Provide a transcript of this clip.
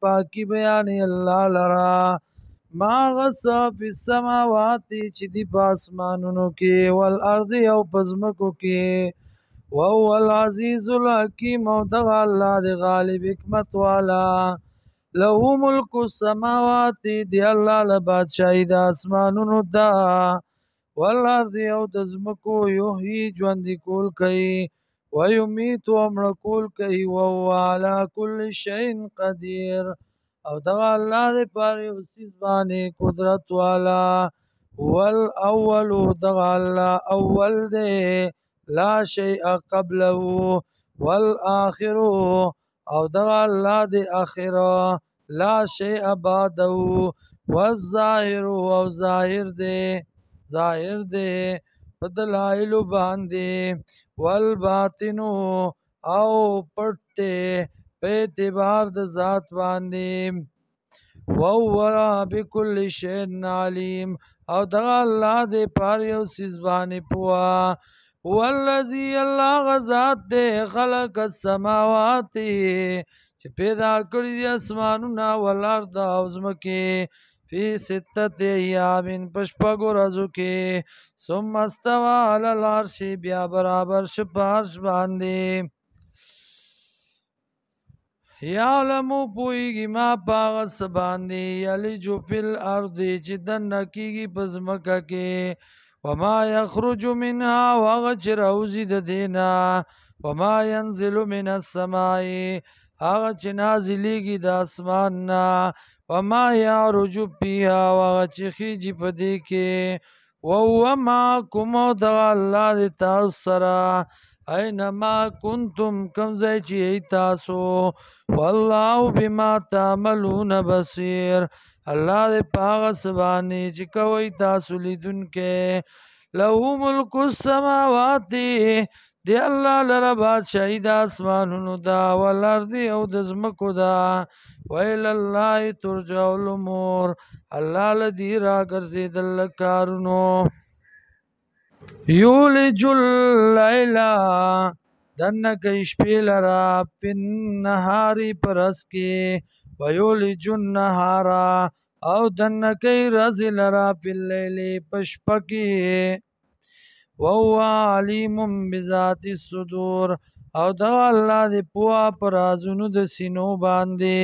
پاکی بیانی اللہ لرا ما غصا فی السماواتی چی دی پاسمانونو کی والارض او پزمکو کی وهو العزیز الحکیم او دغا اللہ دی غالب حکمت والا له ملک السماوات دی اللہ لبادشاہی دا اسمانونو دا والارض او دزمکو یحیی ژوندی کول کئی ویمیت ومړه کول کئی وهو علی کل شیء قدیر او دغه الله دی پر یو څیز باندې قدرت والا هو الاول دغه الله اول دی لا شیء قبله والآخر او دغه الله دی آخر لا شیء بعده والظاهر او ظاهر دی په دلایلو باندې والباطن او پټ دی په اعتبار د ذات باندې وهو بكل شيء عليم او دغه الله دې پر یو څیز باندې پوها هو الذي الله غزاد دې خلق السماوات چې پیدا کړی دي اسمانونه والارض او ځمکې فی ستة ایام پشپږو ورځو کې ثم استوى على العرش بیا برابر شو په عرش باندې یعلمو پویږي ما پاغه څه باندې یلجو فی الارض چې دننه کیږي په ځمکه کې وما یخرج منها وهغه چې راوځي د دینه وما ینزل من السماء هغه چې نازلیږي د اسمان نه وما یعرج فیها وهغه چې خیږي په دې کې وهو معکم دغه الله د تاسو سره اینما کنتم کم ځای چې تاسو والله بما تعملون بصیر الله دې پاغه سبانه چې کوي تاسو لیدونکې له ملک السماوات دی الله لره بادشاہي د اسمانونو دا والارض او د ځمکو دا ویل الله ترجع الامور الله لدی را ګرځیدل کارونو یولج اللیل دنه کوي شپې لرا په نهاري پرس کې ویولج النهار او دنه کوي ورځې لرا په الليل پشپه کې وهو علیم بذات الصدور او دا الله دې پوها پر رازونو د سینو باندې